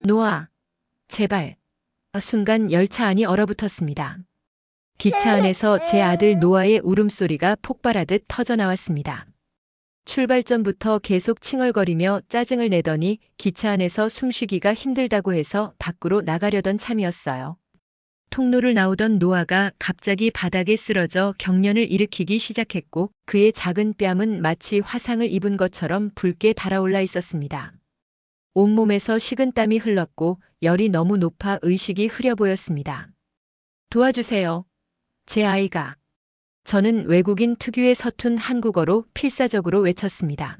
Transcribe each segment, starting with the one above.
노아, 제발. 순간 열차 안이 얼어붙었습니다. 기차 안에서 제 아들 노아의 울음소리가 폭발하듯 터져나왔습니다. 출발 전부터 계속 칭얼거리며 짜증을 내더니 기차 안에서 숨쉬기가 힘들다고 해서 밖으로 나가려던 참이었어요. 통로를 나오던 노아가 갑자기 바닥에 쓰러져 경련을 일으키기 시작했고 그의 작은 뺨은 마치 화상을 입은 것처럼 붉게 달아올라 있었습니다. 온몸에서 식은땀이 흘렀고 열이 너무 높아 의식이 흐려 보였습니다. 도와주세요. 제 아이가. 저는 외국인 특유의 서툰 한국어로 필사적으로 외쳤습니다.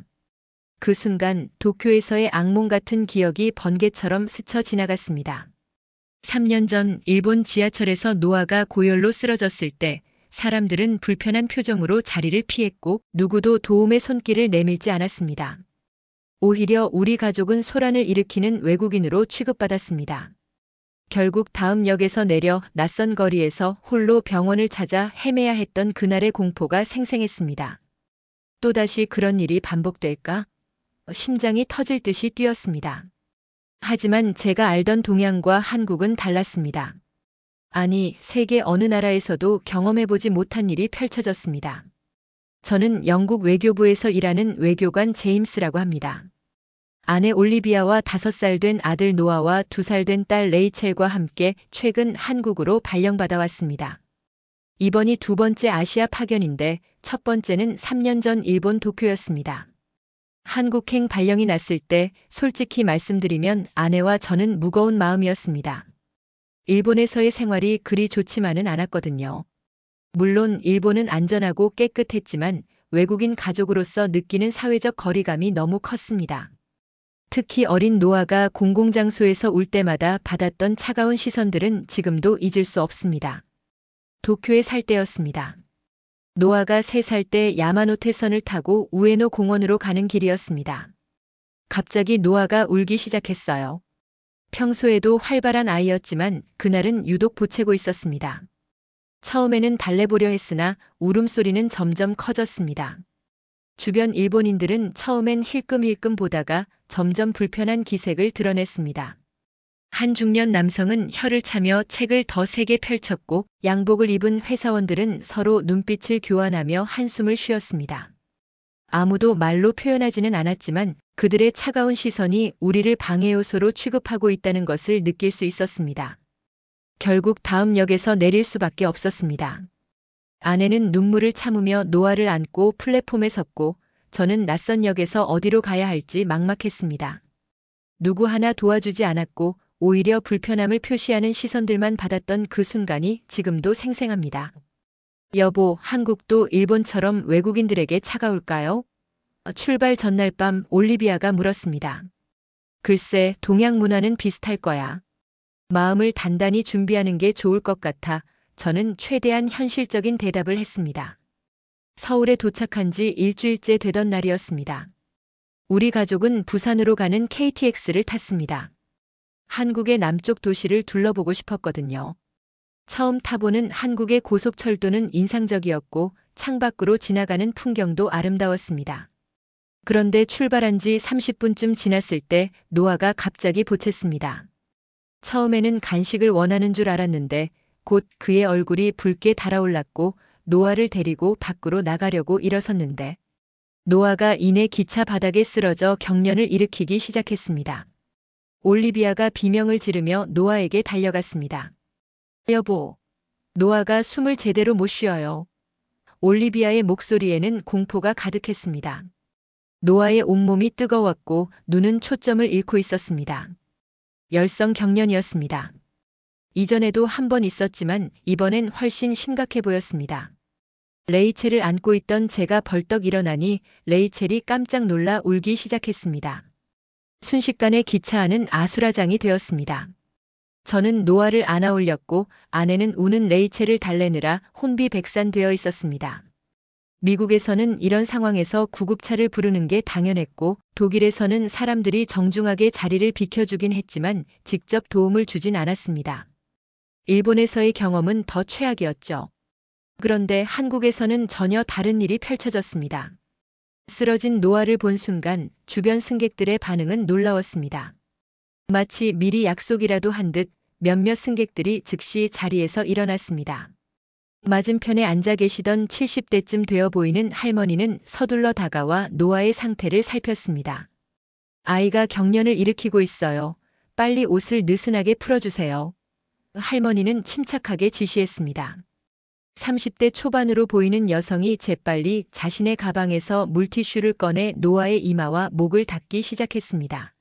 그 순간 도쿄에서의 악몽 같은 기억이 번개처럼 스쳐 지나갔습니다. 3년 전 일본 지하철에서 노아가 고열로 쓰러졌을 때 사람들은 불편한 표정으로 자리를 피했고 누구도 도움의 손길을 내밀지 않았습니다. 오히려 우리 가족은 소란을 일으키는 외국인으로 취급받았습니다. 결국 다음 역에서 내려 낯선 거리에서 홀로 병원을 찾아 헤매야 했던 그날의 공포가 생생했습니다. 또다시 그런 일이 반복될까? 심장이 터질 듯이 뛰었습니다. 하지만 제가 알던 동양과 한국은 달랐습니다. 아니, 세계 어느 나라에서도 경험해보지 못한 일이 펼쳐졌습니다. 저는 영국 외교부에서 일하는 외교관 제임스라고 합니다. 아내 올리비아와 5살 된 아들 노아와 2살 된 딸 레이첼과 함께 최근 한국으로 발령받아 왔습니다. 이번이 2번째 아시아 파견인데 첫 번째는 3년 전 일본 도쿄였습니다. 한국행 발령이 났을 때 솔직히 말씀드리면 아내와 저는 무거운 마음이었습니다. 일본에서의 생활이 그리 좋지만은 않았거든요. 물론 일본은 안전하고 깨끗했지만 외국인 가족으로서 느끼는 사회적 거리감이 너무 컸습니다. 특히 어린 노아가 공공장소에서 울 때마다 받았던 차가운 시선들은 지금도 잊을 수 없습니다. 도쿄에 살 때였습니다. 노아가 3살 때 야마노테선을 타고 우에노 공원으로 가는 길이었습니다. 갑자기 노아가 울기 시작했어요. 평소에도 활발한 아이였지만 그날은 유독 보채고 있었습니다. 처음에는 달래보려 했으나 울음소리는 점점 커졌습니다. 주변 일본인들은 처음엔 힐끔힐끔 보다가 점점 불편한 기색을 드러냈습니다. 한 중년 남성은 혀를 차며 책을 더 세게 펼쳤고 양복을 입은 회사원들은 서로 눈빛을 교환하며 한숨을 쉬었습니다. 아무도 말로 표현하지는 않았지만 그들의 차가운 시선이 우리를 방해 요소로 취급하고 있다는 것을 느낄 수 있었습니다. 결국 다음 역에서 내릴 수밖에 없었습니다. 아내는 눈물을 참으며 노아를 안고 플랫폼에 섰고 저는 낯선 역에서 어디로 가야 할지 막막했습니다. 누구 하나 도와주지 않았고 오히려 불편함을 표시하는 시선들만 받았던 그 순간이 지금도 생생합니다. 여보, 한국도 일본처럼 외국인들에게 차가울까요? 출발 전날 밤 올리비아가 물었습니다. 글쎄, 동양 문화는 비슷할 거야. 마음을 단단히 준비하는 게 좋을 것 같아 저는 최대한 현실적인 대답을 했습니다. 서울에 도착한 지 일주일째 되던 날이었습니다. 우리 가족은 부산으로 가는 KTX를 탔습니다. 한국의 남쪽 도시를 둘러보고 싶었거든요. 처음 타보는 한국의 고속철도는 인상적이었고 창밖으로 지나가는 풍경도 아름다웠습니다. 그런데 출발한 지 30분쯤 지났을 때 노아가 갑자기 보챘습니다. 처음에는 간식을 원하는 줄 알았는데 곧 그의 얼굴이 붉게 달아올랐고 노아를 데리고 밖으로 나가려고 일어섰는데 노아가 이내 기차 바닥에 쓰러져 경련을 일으키기 시작했습니다. 올리비아가 비명을 지르며 노아에게 달려갔습니다. 여보, 노아가 숨을 제대로 못 쉬어요. 올리비아의 목소리에는 공포가 가득했습니다. 노아의 온몸이 뜨거웠고 눈은 초점을 잃고 있었습니다. 열성 경련이었습니다. 이전에도 한 번 있었지만 이번엔 훨씬 심각해 보였습니다. 레이첼을 안고 있던 제가 벌떡 일어나니 레이첼이 깜짝 놀라 울기 시작했습니다. 순식간에 기차 안은 아수라장이 되었습니다. 저는 노아를 안아 올렸고 아내는 우는 레이첼을 달래느라 혼비백산되어 있었습니다. 미국에서는 이런 상황에서 구급차를 부르는 게 당연했고 독일에서는 사람들이 정중하게 자리를 비켜주긴 했지만 직접 도움을 주진 않았습니다. 일본에서의 경험은 더 최악이었죠. 그런데 한국에서는 전혀 다른 일이 펼쳐졌습니다. 쓰러진 노아를 본 순간 주변 승객들의 반응은 놀라웠습니다. 마치 미리 약속이라도 한 듯 몇몇 승객들이 즉시 자리에서 일어났습니다. 맞은편에 앉아 계시던 70대쯤 되어 보이는 할머니는 서둘러 다가와 노아의 상태를 살폈습니다. 아이가 경련을 일으키고 있어요. 빨리 옷을 느슨하게 풀어주세요. 할머니는 침착하게 지시했습니다. 30대 초반으로 보이는 여성이 재빨리 자신의 가방에서 물티슈를 꺼내 노아의 이마와 목을 닦기 시작했습니다.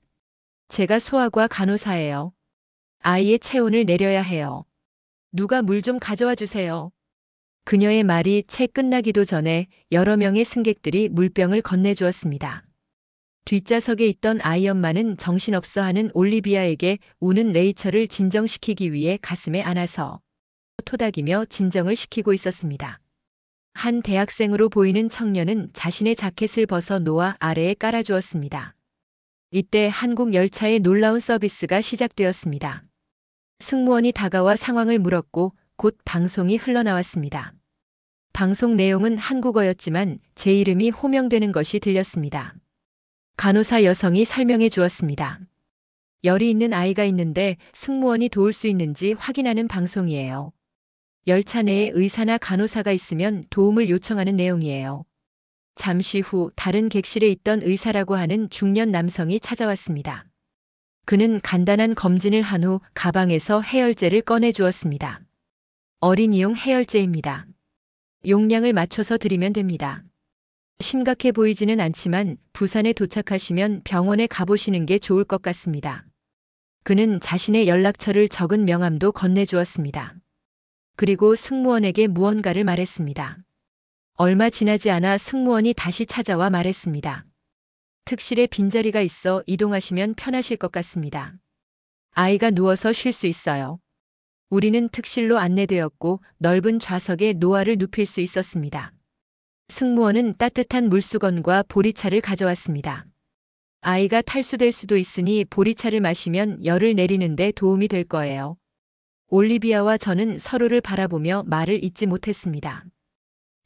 제가 소아과 간호사예요. 아이의 체온을 내려야 해요. 누가 물 좀 가져와 주세요. 그녀의 말이 채 끝나기도 전에 여러 명의 승객들이 물병을 건네주었습니다. 뒷좌석에 있던 아이 엄마는 정신없어 하는 올리비아에게 우는 레이첼을 진정시키기 위해 가슴에 안아서 토닥이며 진정을 시키고 있었습니다. 한 대학생으로 보이는 청년은 자신의 자켓을 벗어 노아 아래에 깔아주었습니다. 이때 한국 열차의 놀라운 서비스가 시작되었습니다. 승무원이 다가와 상황을 물었고 곧 방송이 흘러나왔습니다. 방송 내용은 한국어였지만 제 이름이 호명되는 것이 들렸습니다. 간호사 여성이 설명해 주었습니다. 열이 있는 아이가 있는데 승무원이 도울 수 있는지 확인하는 방송이에요. 열차 내에 의사나 간호사가 있으면 도움을 요청하는 내용이에요. 잠시 후 다른 객실에 있던 의사라고 하는 중년 남성이 찾아왔습니다. 그는 간단한 검진을 한 후 가방에서 해열제를 꺼내 주었습니다. 어린이용 해열제입니다. 용량을 맞춰서 드리면 됩니다. 심각해 보이지는 않지만 부산에 도착하시면 병원에 가보시는 게 좋을 것 같습니다. 그는 자신의 연락처를 적은 명함도 건네주었습니다. 그리고 승무원에게 무언가를 말했습니다. 얼마 지나지 않아 승무원이 다시 찾아와 말했습니다. 특실에 빈자리가 있어 이동하시면 편하실 것 같습니다. 아이가 누워서 쉴 수 있어요. 우리는 특실로 안내되었고 넓은 좌석에 노아를 눕힐 수 있었습니다. 승무원은 따뜻한 물수건과 보리차를 가져왔습니다. 아이가 탈수될 수도 있으니 보리차를 마시면 열을 내리는 데 도움이 될 거예요. 올리비아와 저는 서로를 바라보며 말을 잇지 못했습니다.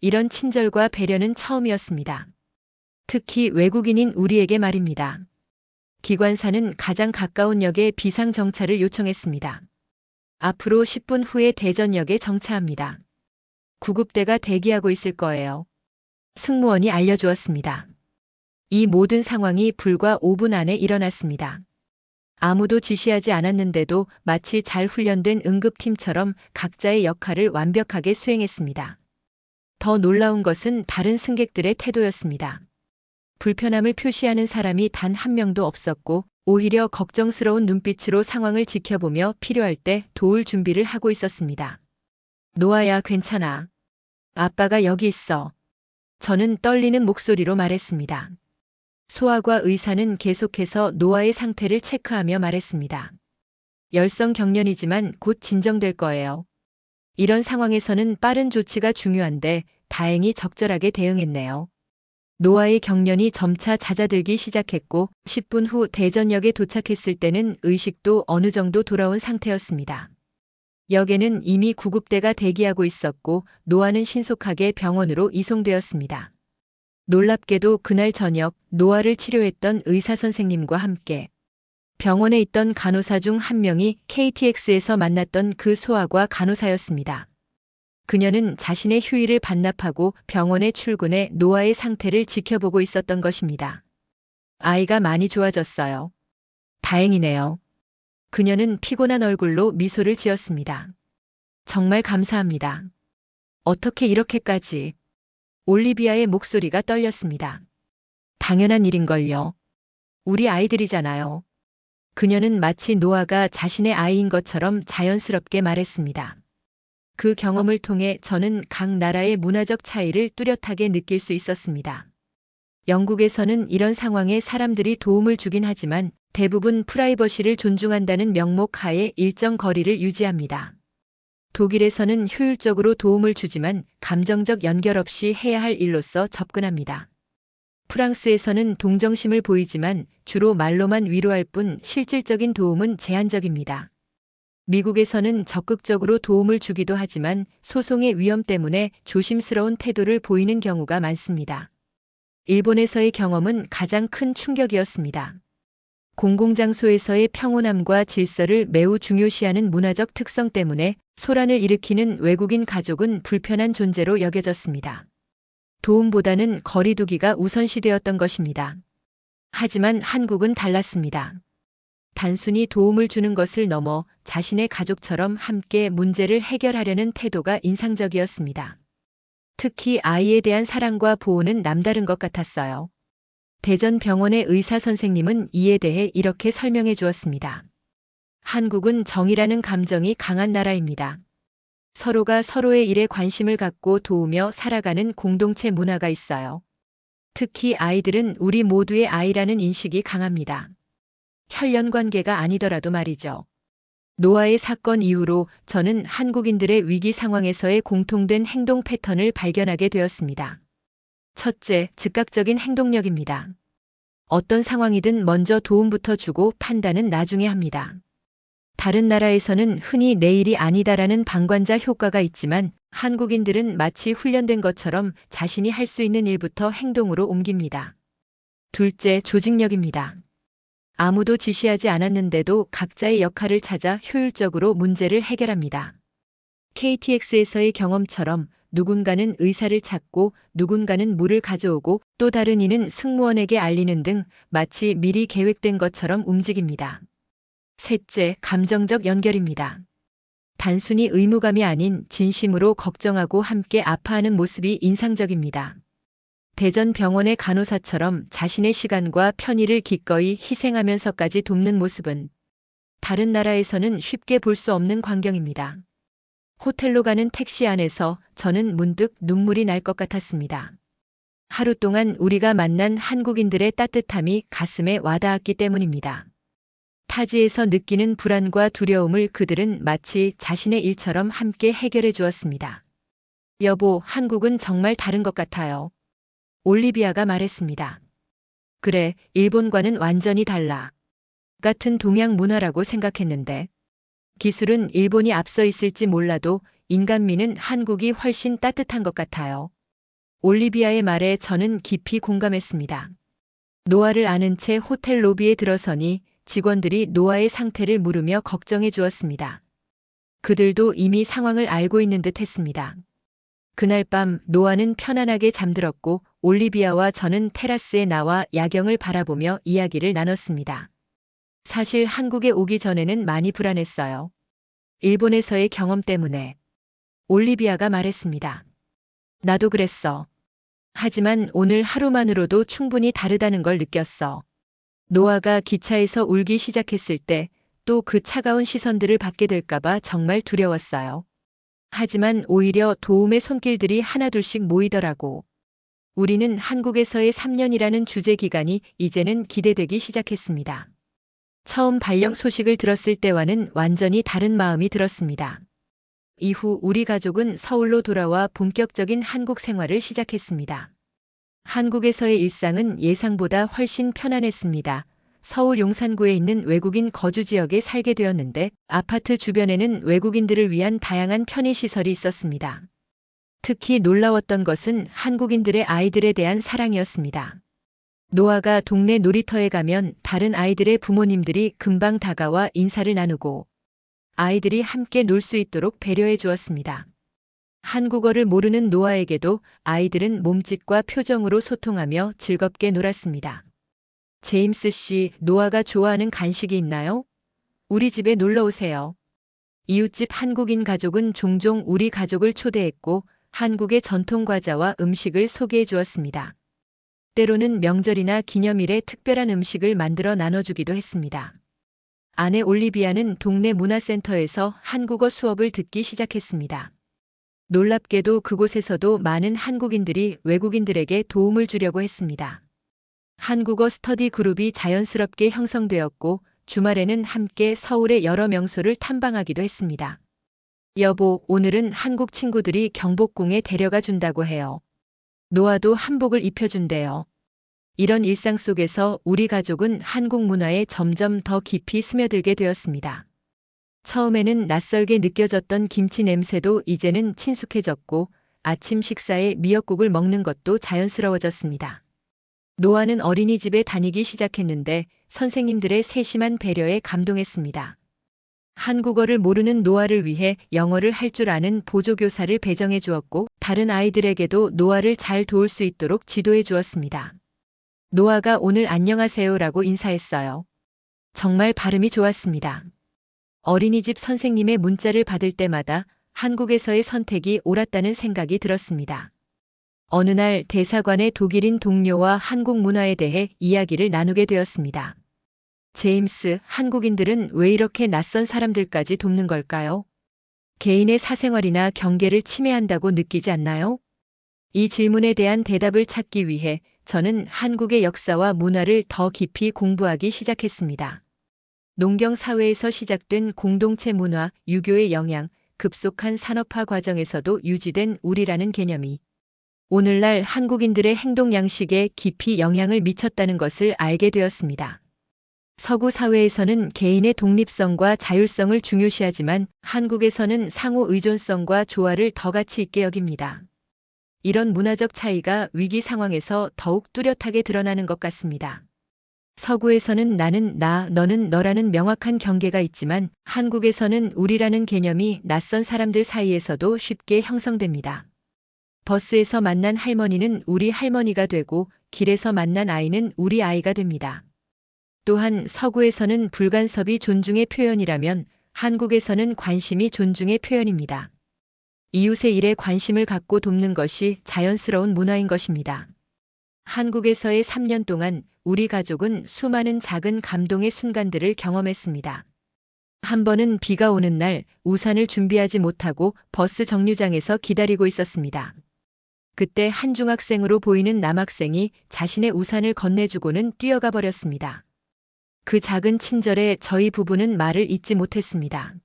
이런 친절과 배려는 처음이었습니다. 특히 외국인인 우리에게 말입니다. 기관사는 가장 가까운 역에 비상정차를 요청했습니다. 앞으로 10분 후에 대전역에 정차합니다. 구급대가 대기하고 있을 거예요. 승무원이 알려주었습니다. 이 모든 상황이 불과 5분 안에 일어났습니다. 아무도 지시하지 않았는데도 마치 잘 훈련된 응급팀처럼 각자의 역할을 완벽하게 수행했습니다. 더 놀라운 것은 다른 승객들의 태도였습니다. 불편함을 표시하는 사람이 단 한 명도 없었고 오히려 걱정스러운 눈빛으로 상황을 지켜보며 필요할 때 도울 준비를 하고 있었습니다. 노아야, 괜찮아. 아빠가 여기 있어. 저는 떨리는 목소리로 말했습니다. 소아과 의사는 계속해서 노아의 상태를 체크하며 말했습니다. 열성 경련이지만 곧 진정될 거예요. 이런 상황에서는 빠른 조치가 중요한데 다행히 적절하게 대응했네요. 노아의 경련이 점차 잦아들기 시작했고 10분 후 대전역에 도착했을 때는 의식도 어느 정도 돌아온 상태였습니다. 역에는 이미 구급대가 대기하고 있었고 노아는 신속하게 병원으로 이송되었습니다. 놀랍게도 그날 저녁 노아를 치료했던 의사 선생님과 함께 병원에 있던 간호사 중 한 명이 KTX에서 만났던 그 소아과 간호사였습니다. 그녀는 자신의 휴일을 반납하고 병원에 출근해 노아의 상태를 지켜보고 있었던 것입니다. 아이가 많이 좋아졌어요. 다행이네요. 그녀는 피곤한 얼굴로 미소를 지었습니다. 정말 감사합니다. 어떻게 이렇게까지? 올리비아의 목소리가 떨렸습니다. 당연한 일인걸요. 우리 아이들이잖아요. 그녀는 마치 노아가 자신의 아이인 것처럼 자연스럽게 말했습니다. 그 경험을 통해 저는 각 나라의 문화적 차이를 뚜렷하게 느낄 수 있었습니다. 영국에서는 이런 상황에 사람들이 도움을 주긴 하지만 대부분 프라이버시를 존중한다는 명목 하에 일정 거리를 유지합니다. 독일에서는 효율적으로 도움을 주지만 감정적 연결 없이 해야 할 일로서 접근합니다. 프랑스에서는 동정심을 보이지만 주로 말로만 위로할 뿐 실질적인 도움은 제한적입니다. 미국에서는 적극적으로 도움을 주기도 하지만 소송의 위험 때문에 조심스러운 태도를 보이는 경우가 많습니다. 일본에서의 경험은 가장 큰 충격이었습니다. 공공장소에서의 평온함과 질서를 매우 중요시하는 문화적 특성 때문에 소란을 일으키는 외국인 가족은 불편한 존재로 여겨졌습니다. 도움보다는 거리두기가 우선시되었던 것입니다. 하지만 한국은 달랐습니다. 단순히 도움을 주는 것을 넘어 자신의 가족처럼 함께 문제를 해결하려는 태도가 인상적이었습니다. 특히 아이에 대한 사랑과 보호는 남다른 것 같았어요. 대전병원의 의사 선생님은 이에 대해 이렇게 설명해 주었습니다. 한국은 정이라는 감정이 강한 나라입니다. 서로가 서로의 일에 관심을 갖고 도우며 살아가는 공동체 문화가 있어요. 특히 아이들은 우리 모두의 아이라는 인식이 강합니다. 혈연 관계가 아니더라도 말이죠. 노아의 사건 이후로 저는 한국인들의 위기 상황에서의 공통된 행동 패턴을 발견하게 되었습니다. 첫째, 즉각적인 행동력입니다. 어떤 상황이든 먼저 도움부터 주고 판단은 나중에 합니다. 다른 나라에서는 흔히 내 일이 아니다라는 방관자 효과가 있지만 한국인들은 마치 훈련된 것처럼 자신이 할 수 있는 일부터 행동으로 옮깁니다. 둘째, 조직력입니다. 아무도 지시하지 않았는데도 각자의 역할을 찾아 효율적으로 문제를 해결합니다. KTX에서의 경험처럼 누군가는 의사를 찾고 누군가는 물을 가져오고 또 다른 이는 승무원에게 알리는 등 마치 미리 계획된 것처럼 움직입니다. 셋째, 감정적 연결입니다. 단순히 의무감이 아닌 진심으로 걱정하고 함께 아파하는 모습이 인상적입니다. 대전병원의 간호사처럼 자신의 시간과 편의를 기꺼이 희생하면서까지 돕는 모습은 다른 나라에서는 쉽게 볼 수 없는 광경입니다. 호텔로 가는 택시 안에서 저는 문득 눈물이 날 것 같았습니다. 하루 동안 우리가 만난 한국인들의 따뜻함이 가슴에 와닿았기 때문입니다. 타지에서 느끼는 불안과 두려움을 그들은 마치 자신의 일처럼 함께 해결해 주었습니다. 여보, 한국은 정말 다른 것 같아요. 올리비아가 말했습니다. 그래, 일본과는 완전히 달라. 같은 동양 문화라고 생각했는데 기술은 일본이 앞서 있을지 몰라도 인간미는 한국이 훨씬 따뜻한 것 같아요. 올리비아의 말에 저는 깊이 공감했습니다. 노아를 아는 채 호텔 로비에 들어서니 직원들이 노아의 상태를 물으며 걱정해 주었습니다. 그들도 이미 상황을 알고 있는 듯 했습니다. 그날 밤 노아는 편안하게 잠들었고 올리비아와 저는 테라스에 나와 야경을 바라보며 이야기를 나눴습니다. 사실 한국에 오기 전에는 많이 불안했어요. 일본에서의 경험 때문에. 올리비아가 말했습니다. 나도 그랬어. 하지만 오늘 하루만으로도 충분히 다르다는 걸 느꼈어. 노아가 기차에서 울기 시작했을 때 또 그 차가운 시선들을 받게 될까봐 정말 두려웠어요. 하지만 오히려 도움의 손길들이 하나둘씩 모이더라고. 우리는 한국에서의 3년이라는 주제 기간이 이제는 기대되기 시작했습니다. 처음 발령 소식을 들었을 때와는 완전히 다른 마음이 들었습니다. 이후 우리 가족은 서울로 돌아와 본격적인 한국 생활을 시작했습니다. 한국에서의 일상은 예상보다 훨씬 편안했습니다. 서울 용산구에 있는 외국인 거주 지역에 살게 되었는데 아파트 주변에는 외국인들을 위한 다양한 편의시설이 있었습니다. 특히 놀라웠던 것은 한국인들의 아이들에 대한 사랑이었습니다. 노아가 동네 놀이터에 가면 다른 아이들의 부모님들이 금방 다가와 인사를 나누고 아이들이 함께 놀 수 있도록 배려해 주었습니다. 한국어를 모르는 노아에게도 아이들은 몸짓과 표정으로 소통하며 즐겁게 놀았습니다. 제임스 씨, 노아가 좋아하는 간식이 있나요? 우리 집에 놀러 오세요. 이웃집 한국인 가족은 종종 우리 가족을 초대했고 한국의 전통 과자와 음식을 소개해 주었습니다. 때로는 명절이나 기념일에 특별한 음식을 만들어 나눠주기도 했습니다. 아내 올리비아는 동네 문화센터에서 한국어 수업을 듣기 시작했습니다. 놀랍게도 그곳에서도 많은 한국인들이 외국인들에게 도움을 주려고 했습니다. 한국어 스터디 그룹이 자연스럽게 형성되었고 주말에는 함께 서울의 여러 명소를 탐방하기도 했습니다. 여보, 오늘은 한국 친구들이 경복궁에 데려가 준다고 해요. 노아도 한복을 입혀준대요. 이런 일상 속에서 우리 가족은 한국 문화에 점점 더 깊이 스며들게 되었습니다. 처음에는 낯설게 느껴졌던 김치 냄새도 이제는 친숙해졌고 아침 식사에 미역국을 먹는 것도 자연스러워졌습니다. 노아는 어린이집에 다니기 시작했는데 선생님들의 세심한 배려에 감동했습니다. 한국어를 모르는 노아를 위해 영어를 할 줄 아는 보조교사를 배정해 주었고 다른 아이들에게도 노아를 잘 도울 수 있도록 지도해 주었습니다. 노아가 오늘 안녕하세요라고 인사했어요. 정말 발음이 좋았습니다. 어린이집 선생님의 문자를 받을 때마다 한국에서의 선택이 옳았다는 생각이 들었습니다. 어느 날 대사관의 독일인 동료와 한국 문화에 대해 이야기를 나누게 되었습니다. 제임스, 한국인들은 왜 이렇게 낯선 사람들까지 돕는 걸까요? 개인의 사생활이나 경계를 침해한다고 느끼지 않나요? 이 질문에 대한 대답을 찾기 위해 저는 한국의 역사와 문화를 더 깊이 공부하기 시작했습니다. 농경 사회에서 시작된 공동체 문화, 유교의 영향, 급속한 산업화 과정에서도 유지된 우리라는 개념이 오늘날 한국인들의 행동 양식에 깊이 영향을 미쳤다는 것을 알게 되었습니다. 서구 사회에서는 개인의 독립성과 자율성을 중요시하지만 한국에서는 상호 의존성과 조화를 더 가치 있게 여깁니다. 이런 문화적 차이가 위기 상황에서 더욱 뚜렷하게 드러나는 것 같습니다. 서구에서는 나는 나, 너는 너라는 명확한 경계가 있지만 한국에서는 우리라는 개념이 낯선 사람들 사이에서도 쉽게 형성됩니다. 버스에서 만난 할머니는 우리 할머니가 되고 길에서 만난 아이는 우리 아이가 됩니다. 또한 서구에서는 불간섭이 존중의 표현이라면 한국에서는 관심이 존중의 표현입니다. 이웃의 일에 관심을 갖고 돕는 것이 자연스러운 문화인 것입니다. 한국에서의 3년 동안 우리 가족은 수많은 작은 감동의 순간들을 경험했습니다. 한 번은 비가 오는 날 우산을 준비하지 못하고 버스 정류장에서 기다리고 있었습니다. 그때 한 중학생으로 보이는 남학생이 자신의 우산을 건네주고는 뛰어가 버렸습니다. 그 작은 친절에 저희 부부는 말을 잇지 못했습니다.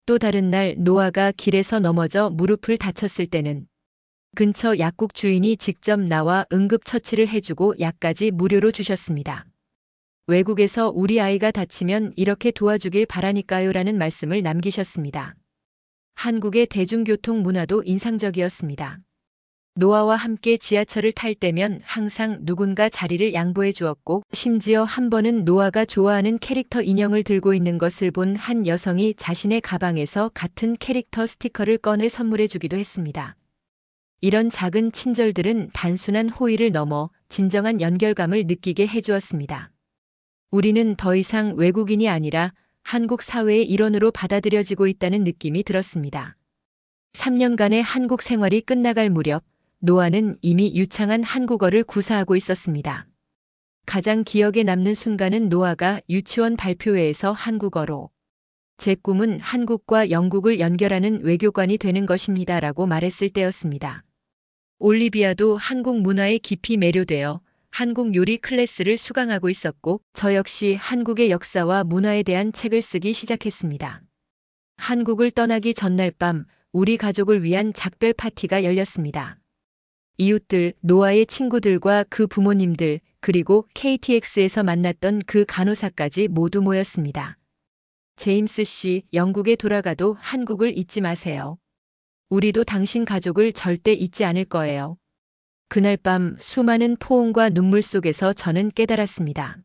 또 다른 날 노아가 길에서 넘어져 무릎을 다쳤을 때는 근처 약국 주인이 직접 나와 응급처치를 해주고 약까지 무료로 주셨습니다. 외국에서 우리 아이가 다치면 이렇게 도와주길 바라니까요 라는 말씀을 남기셨습니다. 한국의 대중교통 문화도 인상적이었습니다. 노아와 함께 지하철을 탈 때면 항상 누군가 자리를 양보해 주었고 심지어 한 번은 노아가 좋아하는 캐릭터 인형을 들고 있는 것을 본 한 여성이 자신의 가방에서 같은 캐릭터 스티커를 꺼내 선물해 주기도 했습니다. 이런 작은 친절들은 단순한 호의를 넘어 진정한 연결감을 느끼게 해주었습니다. 우리는 더 이상 외국인이 아니라 한국 사회의 일원으로 받아들여지고 있다는 느낌이 들었습니다. 3년간의 한국 생활이 끝나갈 무렵 노아는 이미 유창한 한국어를 구사하고 있었습니다. 가장 기억에 남는 순간은 노아가 유치원 발표회에서 한국어로 제 꿈은 한국과 영국을 연결하는 외교관이 되는 것입니다라고 말했을 때였습니다. 올리비아도 한국 문화에 깊이 매료되어 한국 요리 클래스를 수강하고 있었고 저 역시 한국의 역사와 문화에 대한 책을 쓰기 시작했습니다. 한국을 떠나기 전날 밤 우리 가족을 위한 작별 파티가 열렸습니다. 이웃들, 노아의 친구들과 그 부모님들, 그리고 KTX에서 만났던 그 간호사까지 모두 모였습니다. 제임스 씨, 영국에 돌아가도 한국을 잊지 마세요. 우리도 당신 가족을 절대 잊지 않을 거예요. 그날 밤 수많은 포옹과 눈물 속에서 저는 깨달았습니다.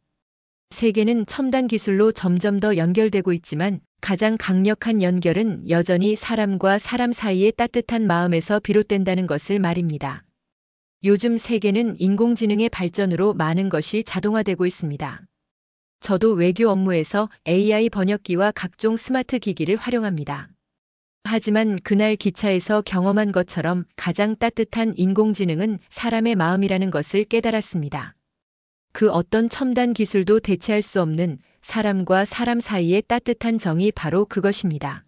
세계는 첨단 기술로 점점 더 연결되고 있지만 가장 강력한 연결은 여전히 사람과 사람 사이의 따뜻한 마음에서 비롯된다는 것을 말입니다. 요즘 세계는 인공지능의 발전으로 많은 것이 자동화되고 있습니다. 저도 외교 업무에서 AI 번역기와 각종 스마트 기기를 활용합니다. 하지만 그날 기차에서 경험한 것처럼 가장 따뜻한 인공지능은 사람의 마음이라는 것을 깨달았습니다. 그 어떤 첨단 기술도 대체할 수 없는 사람과 사람 사이의 따뜻한 정이 바로 그것입니다.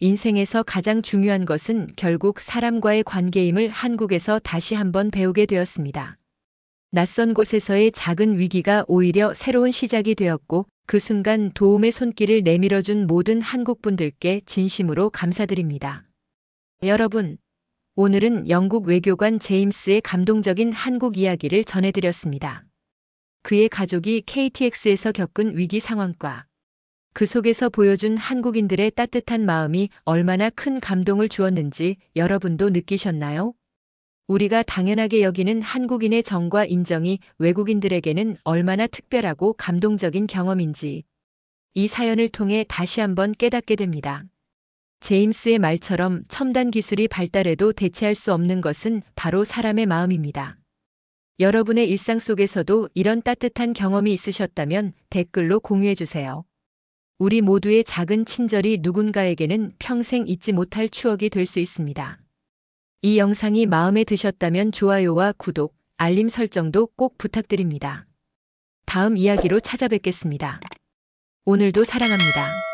인생에서 가장 중요한 것은 결국 사람과의 관계임을 한국에서 다시 한번 배우게 되었습니다. 낯선 곳에서의 작은 위기가 오히려 새로운 시작이 되었고 그 순간 도움의 손길을 내밀어준 모든 한국분들께 진심으로 감사드립니다. 여러분, 오늘은 영국 외교관 제임스의 감동적인 한국 이야기를 전해드렸습니다. 그의 가족이 KTX에서 겪은 위기 상황과 그 속에서 보여준 한국인들의 따뜻한 마음이 얼마나 큰 감동을 주었는지 여러분도 느끼셨나요? 우리가 당연하게 여기는 한국인의 정과 인정이 외국인들에게는 얼마나 특별하고 감동적인 경험인지 이 사연을 통해 다시 한번 깨닫게 됩니다. 제임스의 말처럼 첨단 기술이 발달해도 대체할 수 없는 것은 바로 사람의 마음입니다. 여러분의 일상 속에서도 이런 따뜻한 경험이 있으셨다면 댓글로 공유해 주세요. 우리 모두의 작은 친절이 누군가에게는 평생 잊지 못할 추억이 될 수 있습니다. 이 영상이 마음에 드셨다면 좋아요와 구독, 알림 설정도 꼭 부탁드립니다. 다음 이야기로 찾아뵙겠습니다. 오늘도 사랑합니다.